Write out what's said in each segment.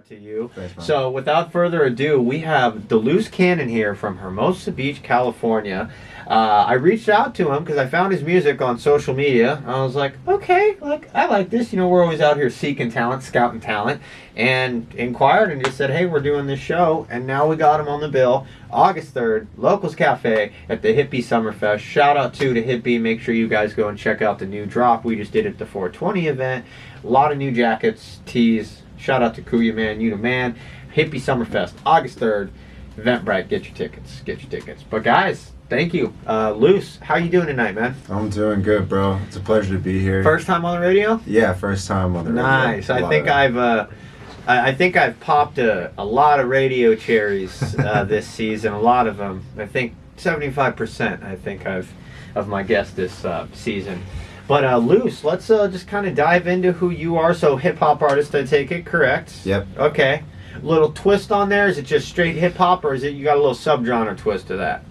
out to you. Thanks, man. So without further ado, we have Deloosecannon here from Hermosa Beach, California. I reached out to him because I found his music on social media. I was like, okay, I like this. You know, we're always out here seeking talent, scouting talent, and inquired and just said, hey, we're doing this show, and now we got him on the bill. August 3rd, Locals Cafe at the Hippie Summerfest. Shout out to Hippie. Make sure you guys go and check out the new drop we just did at the 420 event. A lot of new jackets, tees. Shout out to Kuya Man, you the man. Hippie Summerfest, August 3rd. Eventbrite, get your tickets. Get your tickets. But guys, thank you. Luce, how you doing tonight, man? I'm doing good, bro. It's a pleasure to be here. First time on the radio? Yeah, first time on the radio. Nice. I think I've popped a lot of radio cherries this season. A lot of them. I think 75%. I think of my guests this season. But Luce, let's just kind of dive into who you are. So hip hop artist, I take it, correct? Yep. Okay. Little twist on there. Is it just straight hip hop, or is it you got a little subgenre twist to that?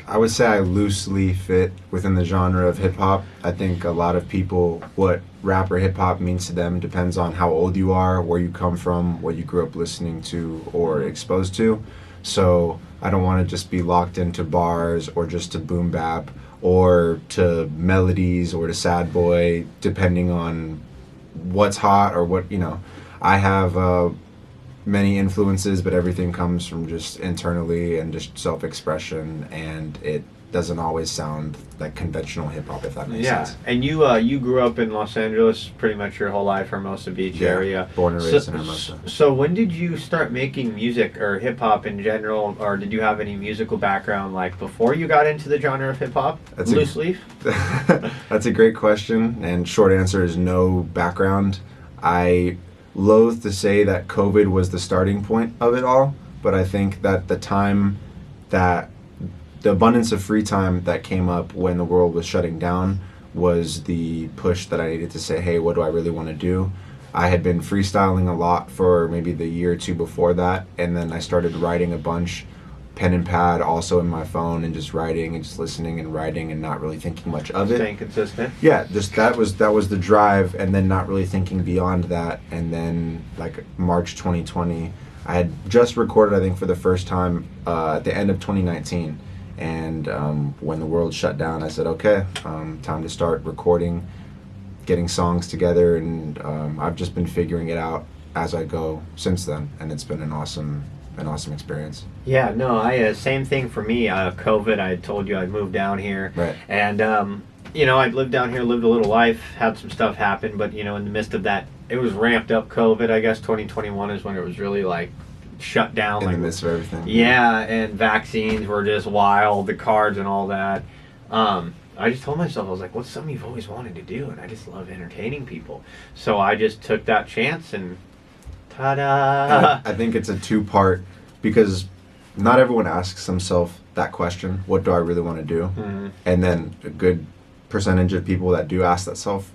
I would say I loosely fit within the genre of hip hop. I think a lot of people, what rap or hip hop means to them depends on how old you are, where you come from, what you grew up listening to or exposed to. So I don't want to just be locked into bars or just to boom bap or to melodies or to sad boy, depending on what's hot or what, I have many influences, but everything comes from just internally and just self-expression, and it doesn't always sound like conventional hip-hop, if that makes sense. And you grew up in Los Angeles pretty much your whole life, Hermosa Beach area. Born and raised in Hermosa. So when did you start making music or hip-hop in general, or did you have any musical background like before you got into the genre of hip-hop? Loose leaf? That's a great question, and short answer is no background. I loathe to say that COVID was the starting point of it all, but I think that the abundance of free time that came up when the world was shutting down was the push that I needed to say, hey, what do I really want to do? I had been freestyling a lot for maybe the year or two before that, and then I started writing a bunch, pen and pad also in my phone, and just writing and just listening and writing and not really thinking much of it. Staying consistent. Yeah, just that was the drive, and then not really thinking beyond that. And then like March 2020, I had just recorded, I think, for the first time at the end of 2019. And when the world shut down, I said, okay, time to start recording, getting songs together, and I've just been figuring it out as I go since then, and it's been an awesome experience. Yeah, no, same thing for me. COVID, I told you I'd moved down here, right? And I'd lived down here, lived a little life, had some stuff happen, but in the midst of that, it was ramped up. COVID, I guess 2021 is when it was really like shut down, in the midst of everything. Yeah, and vaccines were just wild, the cards and all that. I just told myself, I was like, what's something you've always wanted to do? And I just love entertaining people. So I just took that chance and ta-da! I think it's a two-part, because not everyone asks themselves that question, what do I really want to do? Mm-hmm. And then a good percentage of people that do ask themselves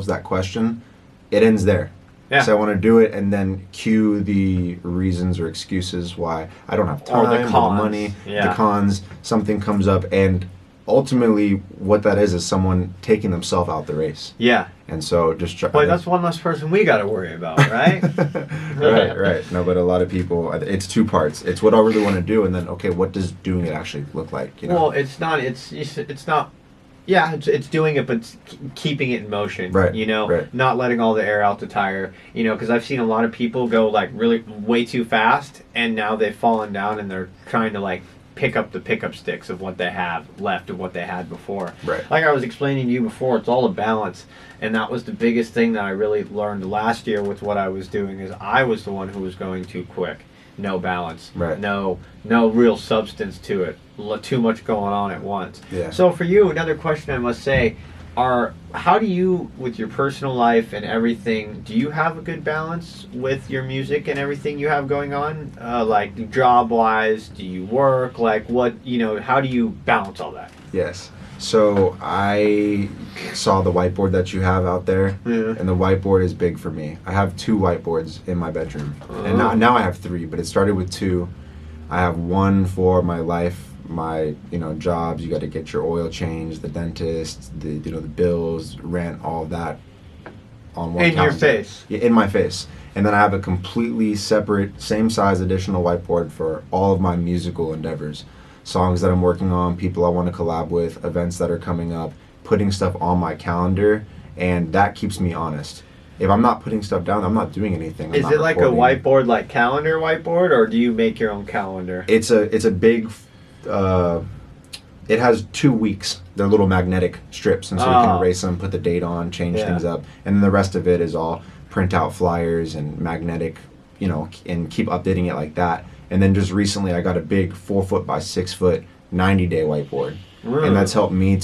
that question, it ends there. Yeah. So I want to do it, and then cue the reasons or excuses why I don't have time, or the money, the cons, something comes up, and ultimately what that is someone taking themselves out the race. Yeah. And so just try. Boy, that's one less person we got to worry about, right? Right. No, but a lot of people, it's two parts. It's what I really want to do, and then, okay, what does doing it actually look like? Well, it's not. Yeah, it's doing it, but keeping it in motion. Right. Right. Not letting all the air out the tire. Because I've seen a lot of people go like really way too fast, and now they've fallen down, and they're trying to like pick up the pickup sticks of what they have left of what they had before. Right. Like I was explaining to you before, it's all a balance, and that was the biggest thing that I really learned last year with what I was doing. Is I was the one who was going too quick. No balance. Right. No real substance to it. Too much going on at once. Yeah. So for you, another question I must say how do you, with your personal life and everything, do you have a good balance with your music and everything you have going on? Like job wise, do you work? Like what, how do you balance all that? Yes. So I saw the whiteboard that you have out there, and the whiteboard is big for me. I have 2 whiteboards in my bedroom, and now I have 3, but it started with 2. I have one for my life, my jobs. You got to get your oil changed, the dentist, the bills, rent, all of that on one. In your face. Yeah, in my face. And then I have a completely separate, same size additional whiteboard for all of my musical endeavors. Songs that I'm working on, people I want to collab with, events that are coming up, putting stuff on my calendar, and that keeps me honest. If I'm not putting stuff down, I'm not doing anything. Is it like a whiteboard, like calendar whiteboard, or do you make your own calendar? It's a big, it has 2 weeks. They're little magnetic strips, and so you can erase them, put the date on, change things up, and then the rest of it is all print out flyers and magnetic, and keep updating it like that. And then just recently I got a big 4 foot by 6 foot 90-day whiteboard. And that's helped me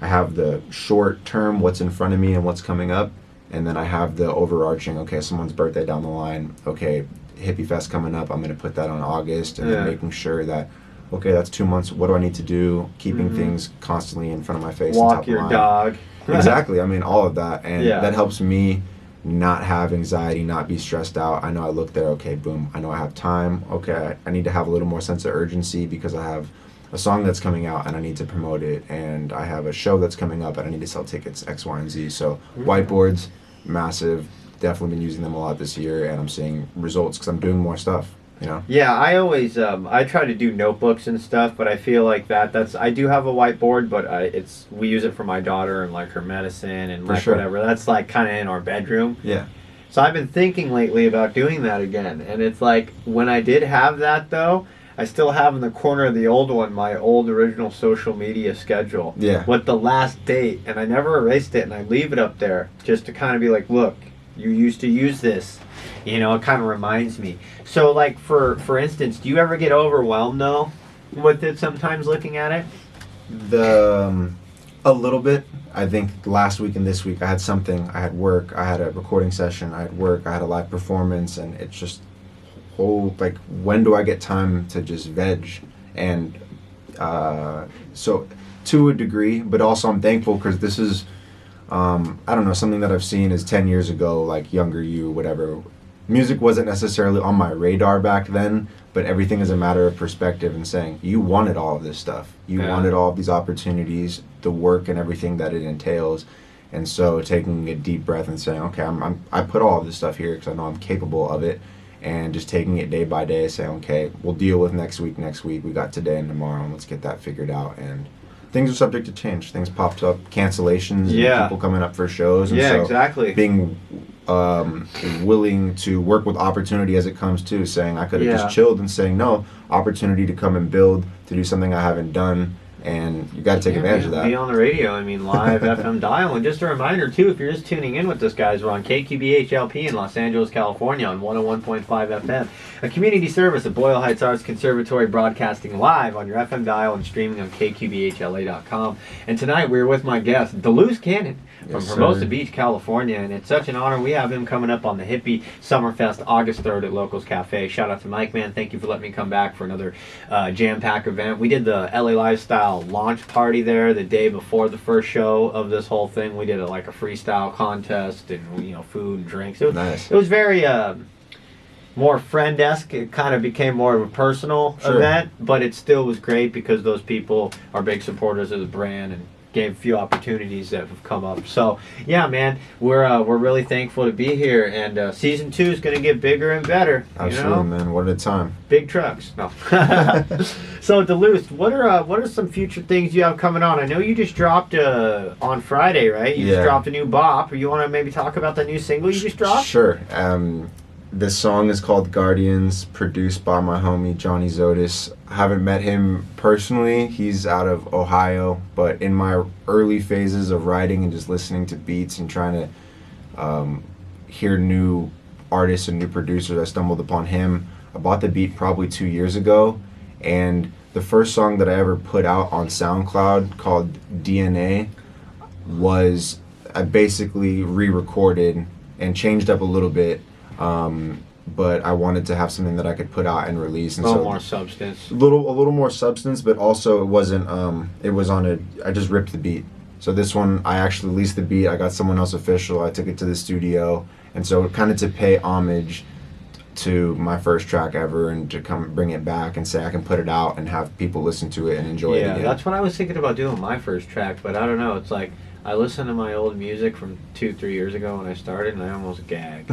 I have the short term, what's in front of me and what's coming up. And then I have the overarching, okay, someone's birthday down the line. Okay, Hippie Fest coming up. I'm going to put that on August. And then making sure that, okay, that's 2 months. What do I need to do? Keeping things constantly in front of my face. Walk your dog. Exactly. I mean, all of that. And that helps me not have anxiety, not be stressed out. I know I look there, okay, boom, I know I have time. Okay, I need to have a little more sense of urgency because I have a song that's coming out and I need to promote it, and I have a show that's coming up and I need to sell tickets, X, Y, and Z. So whiteboards, massive. Definitely been using them a lot this year, and I'm seeing results because I'm doing more stuff. Yeah, I always I try to do notebooks and stuff, but I feel like I do have a whiteboard, but we use it for my daughter and like her medicine and like whatever. That's like kind of in our bedroom. Yeah. So I've been thinking lately about doing that again, and it's like when I did have that though, I still have in the corner of the old one my old original social media schedule. Yeah. With the last date, and I never erased it, and I leave it up there just to kind of be like, look, you used to use this. It kind of reminds me. So, like, for instance, do you ever get overwhelmed, though, with it sometimes looking at it? A little bit. I think last week and this week I had something. I had work. I had a recording session. I had work. I had a live performance. And it's just, when do I get time to just veg? And so, to a degree, but also I'm thankful because this is, I don't know, something that I've seen is 10 years ago, like younger you, whatever. Music wasn't necessarily on my radar back then, but everything is a matter of perspective and saying, you wanted all of this stuff. You wanted all of these opportunities, the work and everything that it entails. And so taking a deep breath and saying, okay, I put all of this stuff here because I know I'm capable of it. And just taking it day by day, saying, okay, we'll deal with next week. We got today and tomorrow, and let's get that figured out. And things are subject to change. Things popped up, cancellations, and people coming up for shows. And so exactly. Being willing to work with opportunity as it comes to, saying I could have just chilled and saying no, opportunity to come and build, to do something I haven't done, and you got to take advantage of that. Be on the radio, live FM dial. And just a reminder too, if you're just tuning in with us, guys, we're on KQBH-LP in Los Angeles, California on 101.5 FM, a community service of Boyle Heights Arts Conservatory, broadcasting live on your FM dial and streaming on KQBHLA.com. And tonight we're with my guest, Deloosecannon, from Hermosa Beach, California, and it's such an honor. We have him coming up on the Hippie Summerfest August 3rd at Locals Cafe. Shout out to Mike, man. Thank you for letting me come back for another jam-pack event. We did the LA Lifestyle launch party there the day before the first show of this whole thing. We did a freestyle contest and food and drinks. It was very more friend-esque. It kind of became more of a personal event, but it still was great because those people are big supporters of the brand and gave a few opportunities that have come up. So yeah, man, we're really thankful to be here, and season 2 is going to get bigger and better. Absolutely, man. What a time. Big trucks. No. So Deloose, what are some future things you have coming on? I know you just dropped on Friday, right? You just dropped a new bop. You want to maybe talk about the new single you just dropped? Sure. This song is called Guardians, produced by my homie Johnny Zotis. I haven't met him personally. He's out of Ohio, but in my early phases of writing and just listening to beats and trying to hear new artists and new producers, I stumbled upon him. I bought the beat probably 2 years ago, and the first song that I ever put out on SoundCloud, called DNA, was I basically re-recorded and changed up a little bit. But I wanted to have something that I could put out and release, and a little more substance. A little more substance, but also it wasn't. It was on I just ripped the beat. So this one, I actually released the beat. I got someone else official. I took it to the studio, and so kind of to pay homage to my first track ever, and to come bring it back and say I can put it out and have people listen to it and enjoy it again. Yeah, that's what I was thinking about doing my first track, but I don't know. It's like I listened to my old music from 2-3 years ago when I started, and I almost gagged.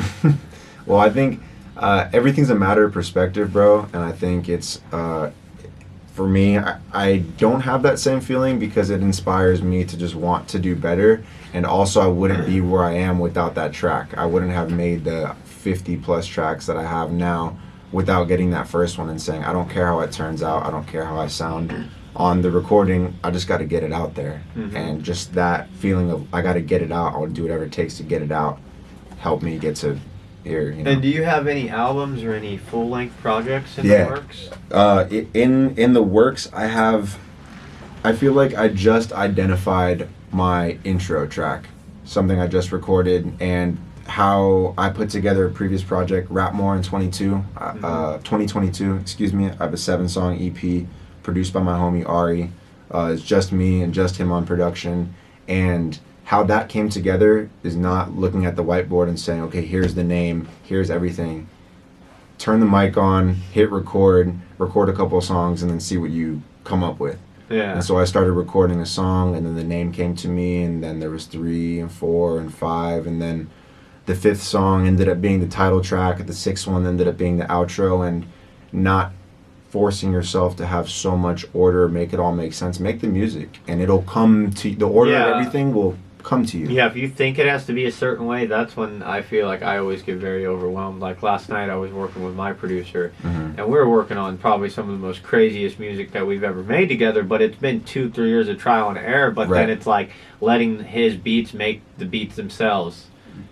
Well, I think everything's a matter of perspective, bro. And I think it's, for me, I don't have that same feeling because it inspires me to just want to do better. And also, I wouldn't be where I am without that track. I wouldn't have made the 50 plus tracks that I have now without getting that first one and saying, I don't care how it turns out. I don't care how I sound on the recording. I just got to get it out there. And just that feeling of I got to get it out. I'll do whatever it takes to get it out. Help me get to here. You know? And do you have any albums or any full length projects in the works? In the works, I feel like I just identified my intro track, something I just recorded, and how I put together a previous project, Rap More in 2022, excuse me. I have a 7-song EP produced by my homie Ari. It's just me and just him on production, and how that came together is not looking at the whiteboard and saying, okay, here's the name, here's everything. Turn the mic on, hit record a couple of songs, and then see what you come up with. Yeah. And so I started recording a song, and then the name came to me, and then there was 3 and 4 and 5, and then the 5th song ended up being the title track, and the 6th one ended up being the outro, and not forcing yourself to have so much order, make it all make sense. Make the music, and it'll come to the order of everything will come to you. Yeah, if you think it has to be a certain way, that's when I feel like I always get very overwhelmed. Like last night I was working with my producer, and we were working on probably some of the most craziest music that we've ever made together, but it's been 2-3 years of trial and error, but then it's like letting his beats make the beats themselves.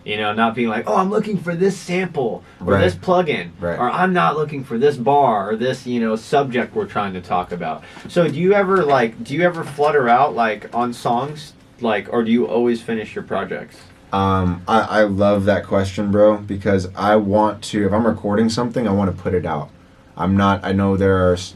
You know, not being like, oh, I'm looking for this sample or this plugin, or I'm not looking for this bar or this, subject we're trying to talk about. So do you ever flutter out like on songs? Or do you always finish your projects? I love that question, bro, because I want to, if I'm recording something, I want to put it out. I know there's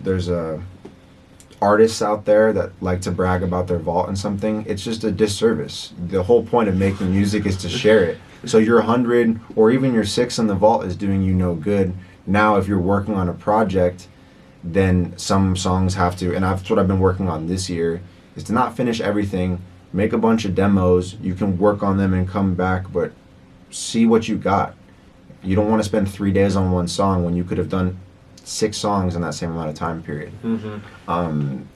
artists out there that like to brag about their vault and something. It's just a disservice. The whole point of making music is to share it. So your 100 or even your 6 in the vault is doing you no good. Now, if you're working on a project, then some songs have to, and that's what I've been working on this year, is to not finish everything. Make a bunch of demos. You can work on them and come back, but see what you got. You don't want to spend 3 days on one song when you could have done 6 songs in that same amount of time period.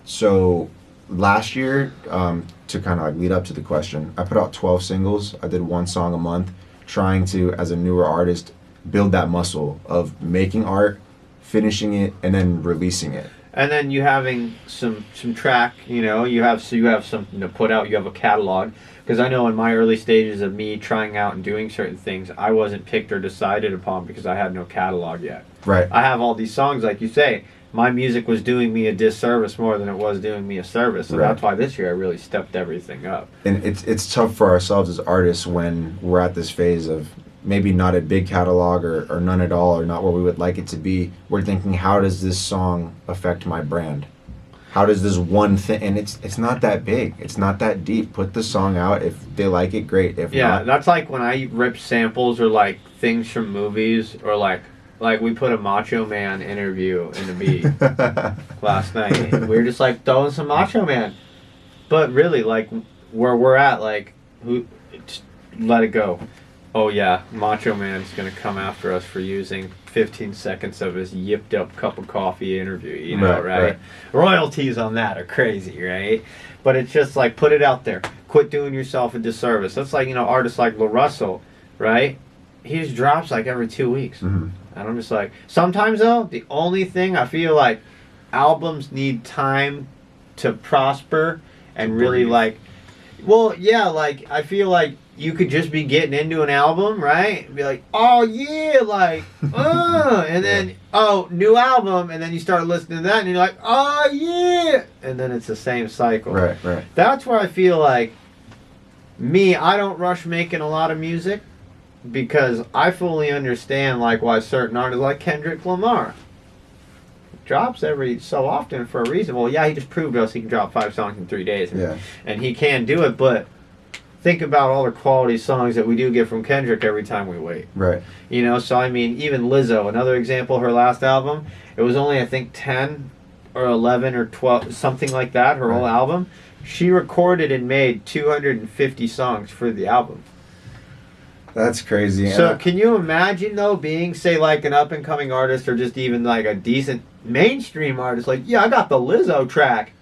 So last year, to kind of like lead up to the question, I put out 12 singles. I did 1 song a month, trying to, as a newer artist, build that muscle of making art, finishing it, and then releasing it. And then you having some track, you have something to put out. You have a catalog, because I know in my early stages of me trying out and doing certain things, I wasn't picked or decided upon because I had no catalog yet. Right. I have all these songs, like you say. My music was doing me a disservice more than it was doing me a service, so that's why this year I really stepped everything up. And it's tough for ourselves as artists when we're at this phase of maybe not a big catalog or none at all, or not where we would like it to be. We're thinking, how does this song affect my brand? How does this one thing, and it's not that big, it's not that deep. Put the song out. If they like it, great. If not, that's like when I rip samples or like things from movies, or like we put a Macho Man interview in the beat last night. We were just like throwing some Macho Man, but really like where we're at, like just let it go. Oh yeah, Macho Man's gonna come after us for using 15 seconds of his yipped up cup of coffee interview, right? Royalties on that are crazy, right? But it's just like, put it out there. Quit doing yourself a disservice. That's like, artists like La Russell, right? He just drops like every 2 weeks. And I'm just like, sometimes though, the only thing I feel like albums need time to prosper and really like, I feel like you could just be getting into an album, right? And be like, oh yeah, like, and then, new album, and then you start listening to that, and you're like, oh yeah, and then it's the same cycle. Right. That's where I feel like, I don't rush making a lot of music, because I fully understand, like, why certain artists, like Kendrick Lamar, drops every so often for a reason. Well, yeah, he just proved to us he can drop 5 songs in 3 days, and he can do it, but think about all the quality songs that we do get from Kendrick every time we wait. Right. So I mean, even Lizzo, another example, her last album, it was only, I think, 10 or 11 or 12, something like that, her whole album. She recorded and made 250 songs for the album. That's crazy. So can you imagine though being, say, like an up and coming artist or just even like a decent mainstream artist, like, yeah, I got the Lizzo track,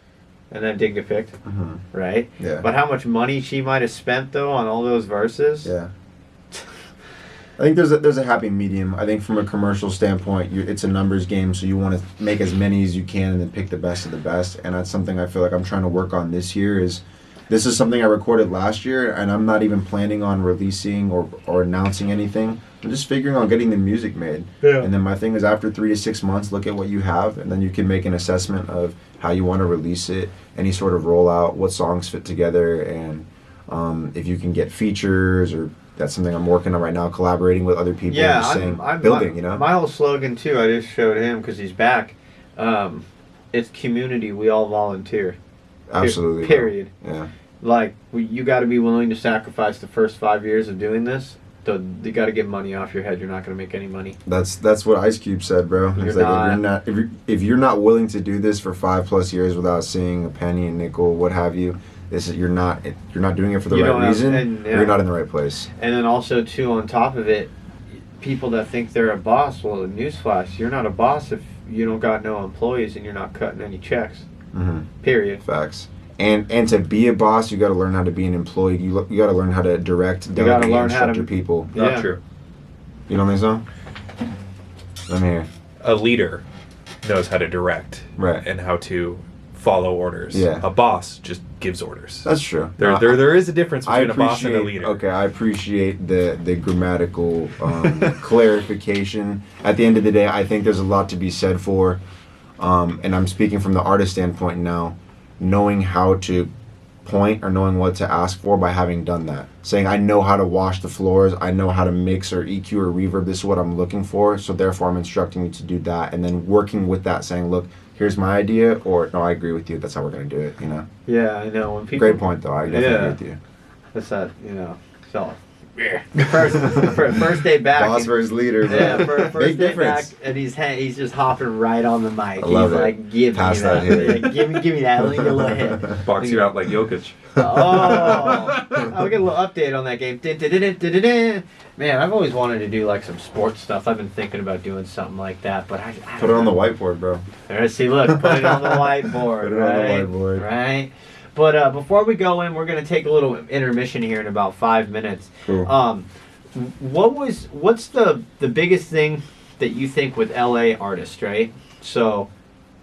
and then didn't get picked, right? Yeah. But how much money she might have spent though on all those verses? Yeah. I think there's a happy medium. I think from a commercial standpoint, it's a numbers game, so you want to make as many as you can and then pick the best of the best. And that's something I feel like I'm trying to work on this year. This is something I recorded last year, and I'm not even planning on releasing or announcing anything. I'm just figuring on getting the music made. Yeah. And then my thing is, after 3 to 6 months, look at what you have, and then you can make an assessment of how you want to release it, any sort of rollout, what songs fit together, and if you can get features, or that's something I'm working on right now, collaborating with other people. Yeah, I'm building, you know? My whole slogan, too, I just showed him because he's back. It's community, we all volunteer. Absolutely. Period. Bro. Yeah. Like, you got to be willing to sacrifice the first 5 years of doing this. You got to get money off your head. You're not going to make any money. That's what Ice Cube said, bro. He's like, if you're not willing to do this for 5+ years without seeing a penny, a nickel, what have you, you're not doing it for the right reason. You're not in the right place. And then also too, on top of it, people that think they're a boss. Well, newsflash, you're not a boss if you don't got no employees and you're not cutting any checks. Period. Facts. And to be a boss, you got to learn how to be an employee. You got to learn how to direct, delegate, and structure people. Not true. You don't think so? I'm here. A leader knows how to direct, right, and how to follow orders. Yeah. A boss just gives orders. That's true. There is a difference between a boss and a leader. Okay, I appreciate the grammatical clarification. At the end of the day, I think there's a lot to be said for, and I'm speaking from the artist standpoint now, knowing how to point or knowing what to ask for by having done that. Saying, I know how to wash the floors, I know how to mix or EQ or reverb, this is what I'm looking for, so therefore I'm instructing you to do that, and then working with that, saying, look, here's my idea, or no, I agree with you, that's how we're going to do it, you know? Yeah, I know. When people, great point, though, I definitely agree with you. That's that, so... First day back. Boss versus leader, bro. Yeah, first big day difference. Back, and he's just hopping right on the mic. I love he's it. Like, give Pass me that that. hit. Give me that. Let me get a little hit. Box you out like Jokic. I'll get a little update on that game. Man, I've always wanted to do like some sports stuff. I've been thinking about doing something like that, but I put it on the whiteboard, bro. See, look, put it on the whiteboard. Put it on the whiteboard. Right. But before we go in, we're gonna take a little intermission here in about 5 minutes. Cool. What's the biggest thing that you think with LA artists, right? So,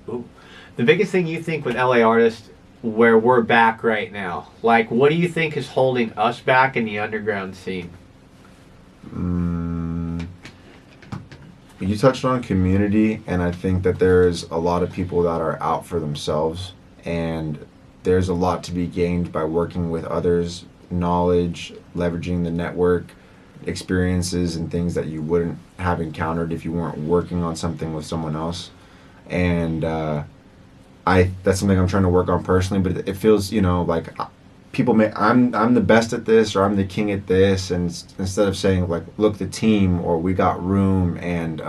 the biggest thing you think with LA artists where we're back right now, like what do you think is holding us back in the underground scene? You touched on community, and I think that there's a lot of people that are out for themselves, and there's a lot to be gained by working with others, knowledge, leveraging the network, experiences and things that you wouldn't have encountered if you weren't working on something with someone else. And that's something I'm trying to work on personally, but it feels, like people I'm the best at this, or I'm the king at this, and instead of saying like, look, the team, or we got room, and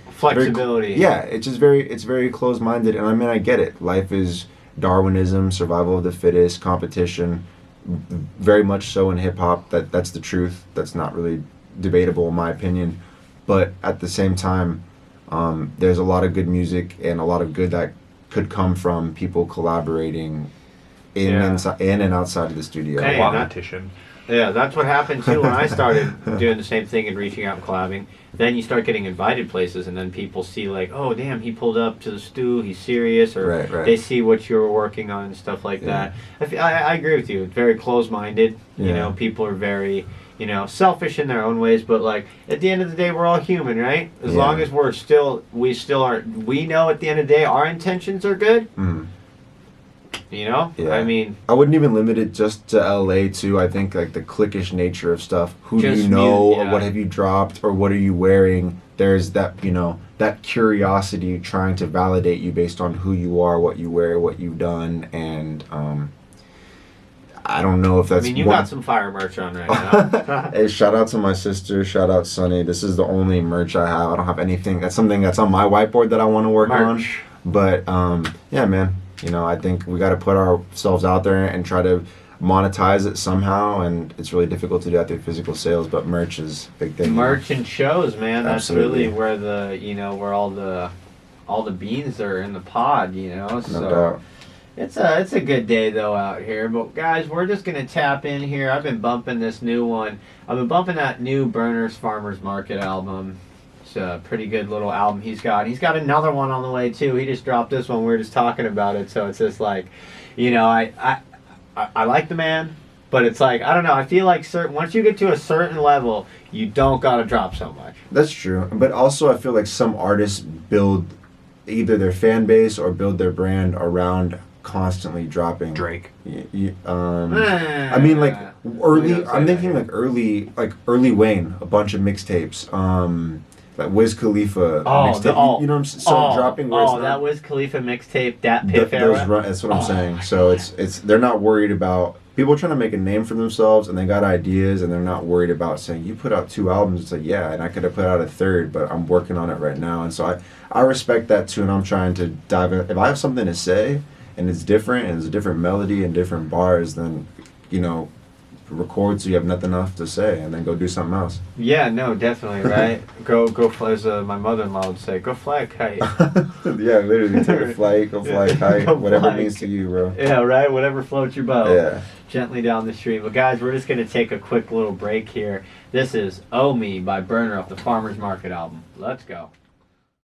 flexibility. It's very closed-minded, and I mean, I get it. Life is Darwinism, survival of the fittest, competition. Very much so in hip-hop, that's the truth. That's not really debatable in my opinion, but at the same time, there's a lot of good music and a lot of good that could come from people collaborating in and outside of the studio. Hey, competition. Yeah, that's what happened too when I started doing the same thing and reaching out and collabing. Then you start getting invited places, and then people see like, oh damn, he pulled up to the stew, he's serious, or right. They see what you're working on and stuff like that. I agree with you. It's very closed-minded. People are very selfish in their own ways, but like at the end of the day, we're all human, right? As long as we still aren't. We know at the end of the day our intentions are good. I mean, I wouldn't even limit it just to LA too. I think like the cliquish nature of stuff. Who do you know, or what have you dropped, or what are you wearing? There's that, that curiosity trying to validate you based on who you are, what you wear, what you've done, and I don't know if that's. I mean, you got some fire merch on right now. Hey, shout out to my sister. Shout out Sunny. This is the only merch I have. I don't have anything. That's something that's on my whiteboard that I want to work on. But yeah, man. I think we got to put ourselves out there and try to. monetize it somehow, and it's really difficult to do that through physical sales. But merch is a big thing. Merch and shows, man. That's Absolutely. really where where all the beans are in the pod. No So doubt. it's a good day though out here. But guys, we're just gonna tap in here. I've been bumping this new one. I've been bumping that new Burners Farmers Market album. It's a pretty good little album he's got. He's got another one on the way too. He just dropped this one. We were just talking about it. So it's just like, I like the man, but it's like, I don't know. I feel like once you get to a certain level, you don't gotta drop so much. That's true. But also, I feel like some artists build either their fan base or build their brand around constantly dropping. Drake. I mean, like early. I'm thinking like early Wayne, a bunch of mixtapes. Like Wiz Khalifa mixtape. You know what I'm saying? Dropping. Where it's not, that Wiz Khalifa mixtape. That Piff era. That's what I'm saying. So it's they're not worried about people trying to make a name for themselves, and they got ideas, and they're not worried about saying you put out 2 albums. It's like, yeah, and I could have put out a 3rd, but I'm working on it right now, and so I respect that too, and I'm trying to dive in. If I have something to say and it's different and it's a different melody and different bars, then record so you have nothing else to say, and then go do something else. Yeah, no, definitely, right? go fly, as my mother-in-law would say, go fly a kite. Yeah, literally, take a flight, go fly a kite, whatever it means to you, bro. Yeah, right? Whatever floats your boat. Yeah. Gently down the stream. But guys, we're just going to take a quick little break here. This is Oh Me by Burner off the Farmer's Market album. Let's go.